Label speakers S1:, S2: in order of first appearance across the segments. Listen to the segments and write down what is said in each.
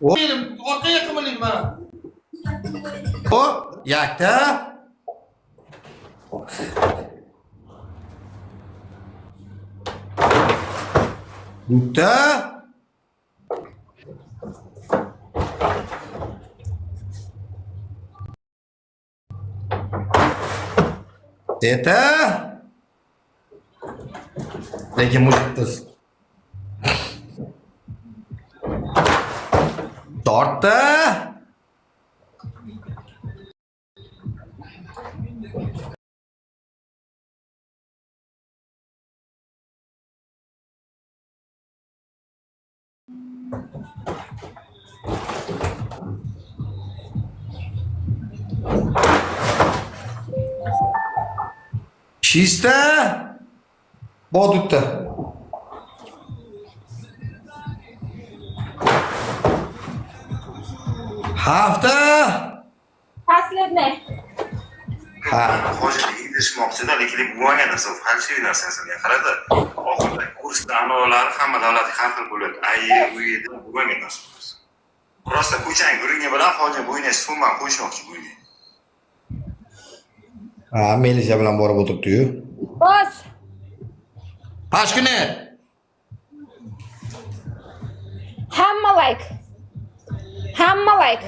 S1: O benim ortaya kımılayım bana. O yaktı. Butta. Eta. Lekin mushukmiz. Tortdi. Чисто. Бодутта. Hafta.
S2: Последний.
S1: Ha.
S3: Ho'jalik yetishmoqchida, lekin bo'lmagan narsa, falshiy narsasiga qaradi. Oxirida kursda anavilar hamma davlat har xil bo'ladi. U bo'lmagan narsa. Просто ko'chang guringa bilan hojat bo'yniga summa qo'shmoqchi bo'yniga.
S1: Ha, Melisa bilan borib o'tiribdi-yu.
S2: Bos.
S1: Pashkuni.
S2: Hamma like. Hamma like.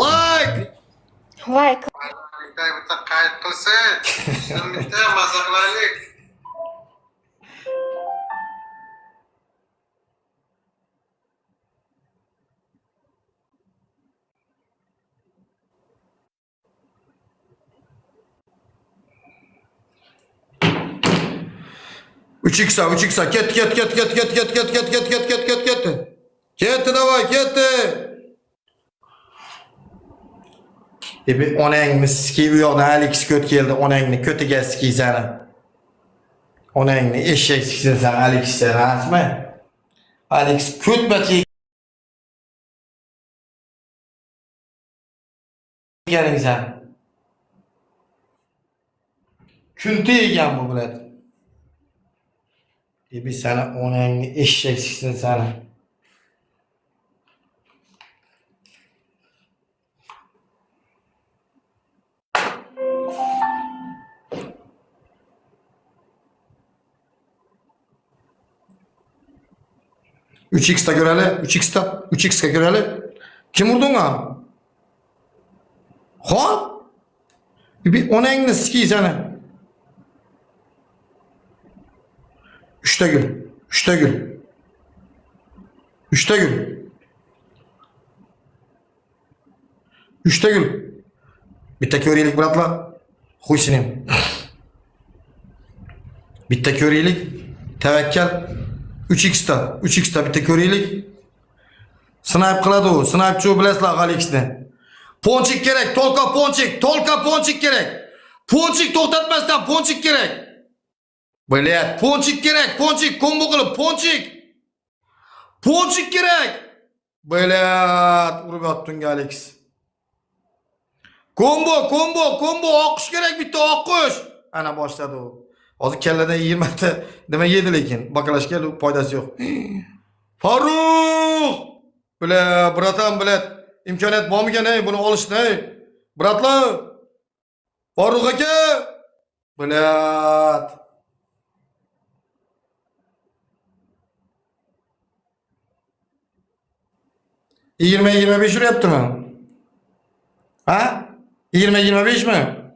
S1: Like.
S2: Like.
S3: Bitta qayd qilsa, bitta maza qilaylik.
S1: Üç iksa. Ket. Ketdi davay, ketdi. Bir onangni ski bu yoqdan Alex ko't keldi. Onangni ko'tiga ski seni. Onangni eshak siksin sen Alex sen, asma. Alex ko't bachi garing sen. Kunti yegan bu bilan. Bir sana onangni eshak siksin seni. Üç x'ta göreli, 3x'ta göreli. Kim vurdun ha? Ha? Bir onangni ski sana. Üçte gül. Bitta ko'raylik bratlar. Xushsinim. Bitta ko'raylik. Tavakkal. 3x'ta bitta ko'raylik. Snipe qiladi u. Snipechi bilasizlar Alexni. Ponchik kerak, tolqa ponchik kerak. Ponchik to'xtatmasdan ponchik kerak. Bilat, ponchik kerak, kombo qilib ponchik. Ponchik kerak. Bilat, urib yotding Alex. Kombo, oqish kerak, bitta oqish. Ana boshladi u. Hozir kalladan 20 ta nima yedi lekin bakalashga foydasi yo'q. Farruh! Bratan, imkoniyat bormikan buni olishni? Bratlar. Farruh aka. Bilat. $20-25 uryaptimi? Ha? 20-25 mi?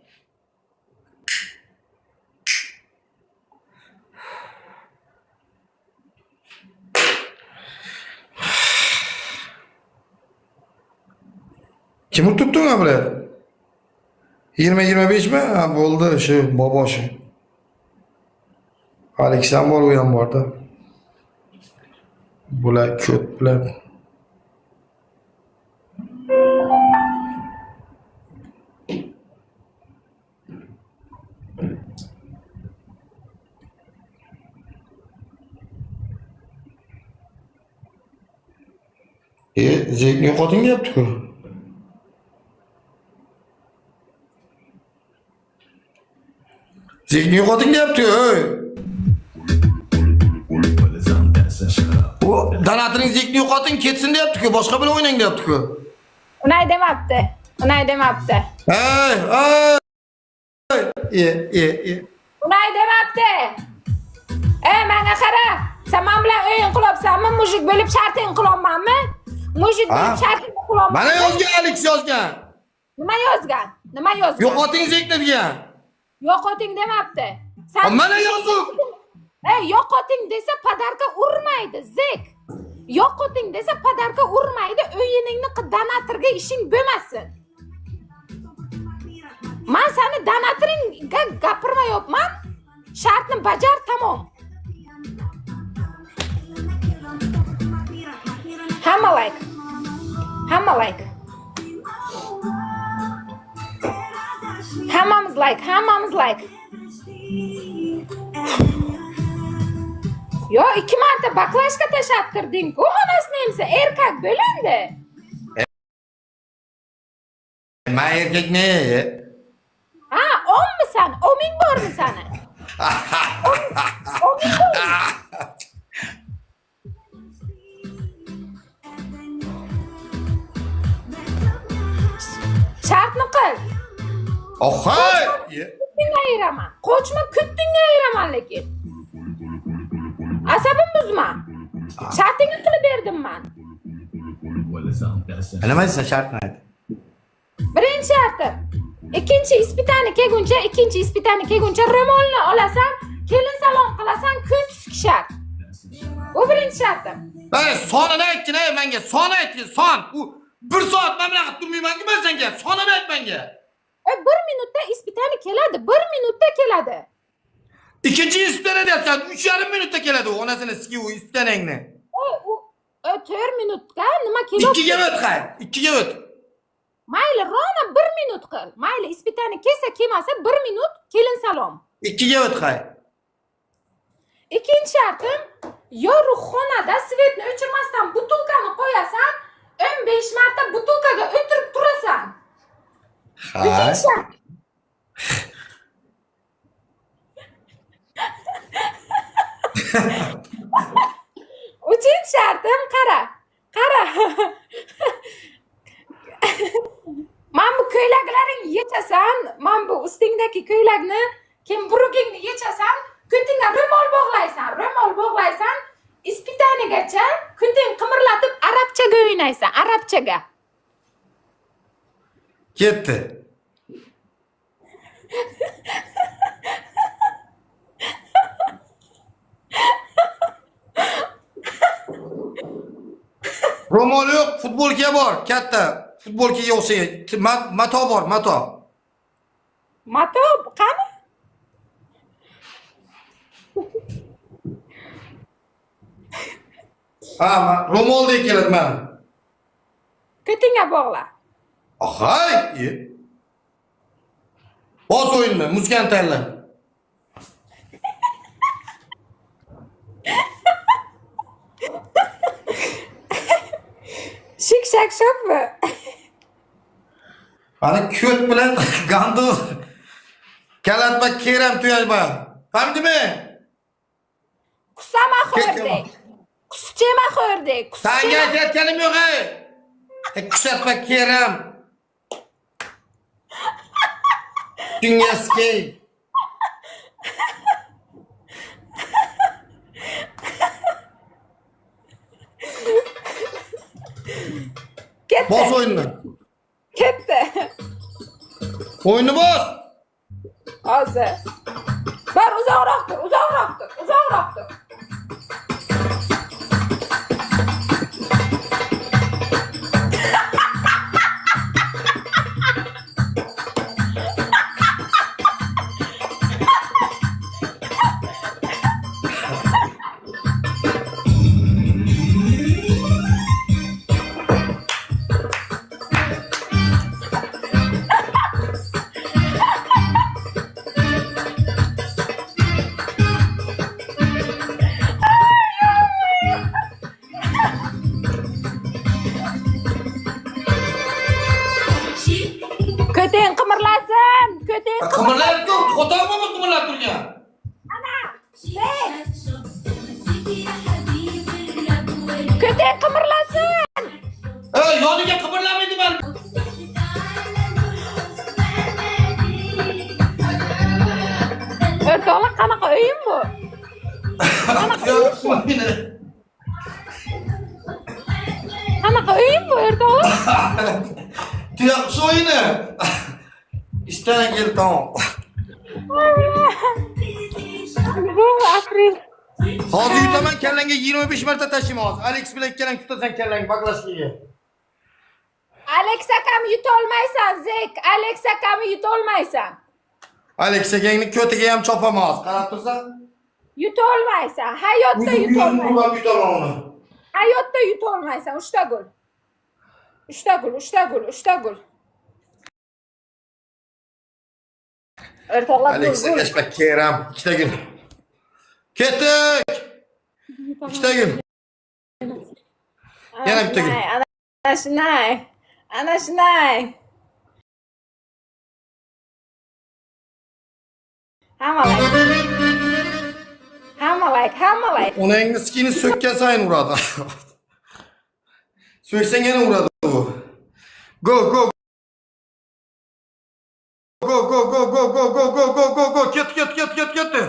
S1: Kim tutdun ha bular? 20-25 mi? Ha bo'ldi, shu boboshi. Alex ham bor, u ham borda. Bular ko'p bular. Zevkni yo'qoting deyapti-ku. Zevkni yo'qoting deyapti-ku. Danatning zekni yo'qoting, ketsin deyapti-ku, boshqa bilan o'ynang deyapti-ku.
S2: Unay demabdi. Unay demabdi.
S1: Hey.
S2: Unay demabdi. Menga qara. Sen men bilan o'yin qilyapsanmi? Mujik bo'lib sharting qilyapmanmi? Mujik bo'lib sharting qilyapman.
S1: Mana yozgan Alex yozgan.
S2: Nima yozgan? Nima yozgan?
S1: Yo'qoting zekni degan.
S2: Yo'qoting demabdi. Sen
S1: Mana yozuv.
S2: yo'qoting desa podarka urmaydi, zek. Yo'qoting desa podarka urmaydi, o'yiningni donatorga ishing bo'lmasin. Men seni donatorga gapirmayapman. Shartni bajar, tamom. Hamma like. Hamma like. Hammamiz like, hammamiz like. Yo, 2 marta baklashka tashab kirding-ku, onasini emsa erkak bo'lindi.
S1: Men erkak ne?
S2: Ha, ommisan, oming bormi sani? Oming bormi? Shartni qil.
S1: Ohay!
S2: Kuttingga ayiraman. Qochma, kuttingga ayiraman lekin. Asabim buzma. Shartingni qilib berdim men.
S1: Nima deysan shartni ayt.
S2: Birinchi shartim. Ikkinchi ispitani kelguncha ro'molni olasan, kelin salom qilasan, kun tuskishar. Bu birinchi shartim.
S1: Sonini aytgin, menga son aytgin, son. U 1 soat men bilan turmayman-ku men senga. Sonini ayt menga.
S2: 1 minutda ispitani keladi, 1 minutda keladi.
S1: İkinci ispitani deyapsan, 3,5 minutda keladi u onasini sikiv ispitaningni.
S2: 4 minutga nima keladi?
S1: 2 ga o't qay, 2 ga o't.
S2: Mayli, rona 1 minut qil. Mayli, ispitani kelsa, kelmasa 1 minut kelin salom.
S1: 2 ga o't qay.
S2: Ikkinchi shartim, yoruqxonada svetni o'chirmasdan butulkani qo'yasan, 15 marta butulkaga o'tirib turasan. Uchinchi shart. Uchinchi shartim, qara. Men bu ko'ylaklaring yechasan, men bu ustingdagi ko'ylakni, kemburugingni yechasan, ko'tingga ro'mol bog'laysan, ispitanigacha ko'ting qimirlatib arabchaga o'ynaysan, arabchaga.
S1: Ketdi. Ro'mol yo'q, futbolka bor, katta. Futbolkaga o'xshagan. Mato bor, mato.
S2: Mato qani?
S1: Ro'moldek keladi men.
S2: Ko'tingga bog'la.
S1: Ahay! Bos o'yinni, muzikani tanla.
S2: Shik-shak shopmi?
S1: Ana ko't bilan gandoz kalatma keram tuyajma. Hamdimi?
S2: Kusama xo'rdek. Kuschema xo'rdek.
S1: Senga aytayotganim yo'q ey. Kusatma keram. Dunyoski.
S2: Ketdi.
S1: Bos o'yinni.
S2: Ketdi.
S1: O'yinni bos.
S2: Hozir. Bar uzoqroq tur. Ko'ting qimirlasin.
S1: Qimirlayapti, qo'tolmama qimirlab turgan.
S2: Ko'ting Ate qimirlasin.
S1: Yoniga qimirlamaydi ben.
S2: O'rtoqlar qanaqa o'yin bu? Qanaqa o'yin bu o'rtoqlar?
S1: Tuyoqchi o'yini. İstene gel tamam.
S2: Bu April.
S1: Hozir yutaman kellanga 25 marta tashiyman hozir. Alex bilan kellang tutasan kellang baklashkiga.
S2: Alex akam yutolmaysan, Zek. Alex akam yutolmaysan.
S1: Alex akangni ko'tiga ham chopaman hozir. Qarab tursan.
S2: Yutolmaysan. Hayotda yutolmaysan.
S1: Yutolmayman yutaman uni.
S2: Hayotda yutolmaysan. 3 ta gol. 3 ta gol, 3 ta gol, 3 ta gol. O'rtoqlar
S1: Alex
S2: gol.
S1: akashpa keram 2 ta gol. Ketdik. 2 ta gol. Yana bitta gol.
S2: Ana shunday. Ana shunday. Hamma like.
S1: Onangni skini so'kkan sayin uradi. So'ksang yana uradi u. Go. Ketdi.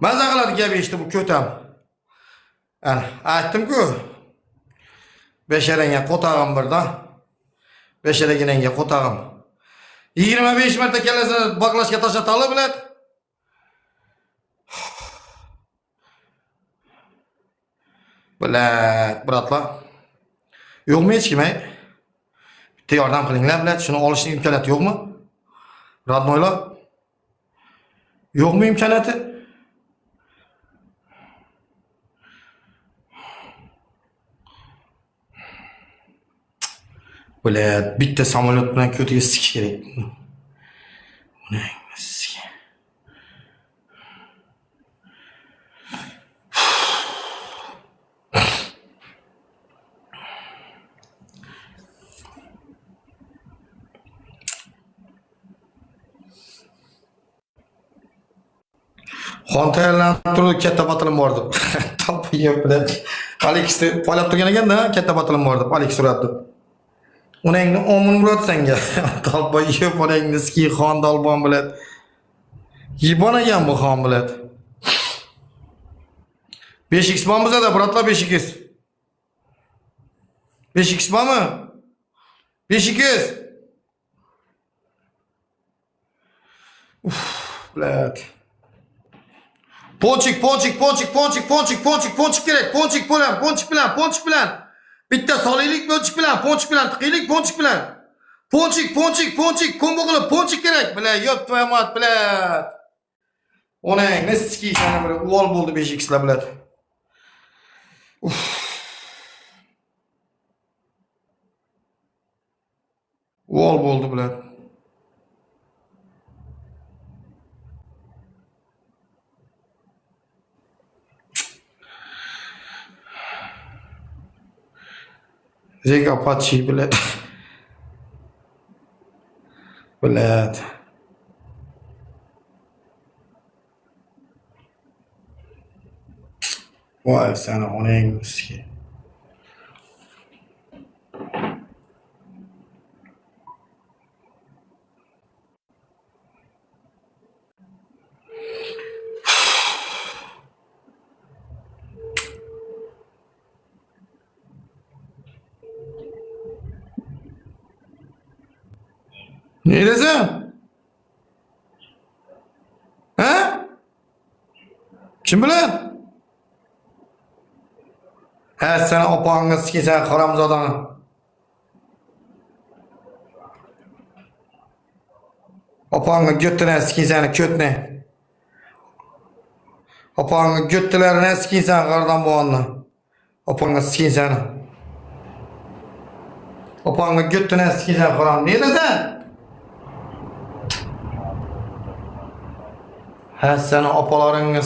S1: Maza qiladi gap eshitib bu ko'tam. Ana, aytdim-ku. Besharanga qo'tag'im birdan. Besharaginanga qo'tag'im. 25 marta kellasini baklashga tashatali biladi. Biratlar. Yo'qmi hech kim? Bitta yordam qilinglar bilat. Shuni olishning imkoniyati yo'qmi? Radnoylar. Yo'qmi imkoniyati? Bilat, bitta samolyot bilan ko'tiga sikish kerak. Xon tayyorlanib turib katta batilim bor deb. Topiyim bilan. Alexni poylab turgan ekanda, katta batilim bor deb Alex so'radi. Onangni omun uradi senga. Topiyim onangni ski xon dalbon bilan. Yibon ekan bu xon bilan. 5x bormi bizada, bratlar 5x. 5x bormi? 5x. Bilat. Ponchik kerak. Ponchik bilan. Bitta solaylik ponchik bilan, tiqiylik ponchik bilan. Ponchik, kombo qilib ponchik kerak. Bilan, yo'q to'yamat bilan. Onang neski sana bir uvol bo'ldi 5xlar bilan. Uvol bo'ldi bilan. Zek Apache bilet. Vay sana onang miski. Neredesin? Ha? Kim bilan? Ha, sen opangni sikisan haramzodani. Opangni götüne sikisan kötne. Opangni götülerine sikisan qardan boğanni. Opangni sikisan. Opangni götüne sikisan haram. Neredesin? Ha, sen opalaringiz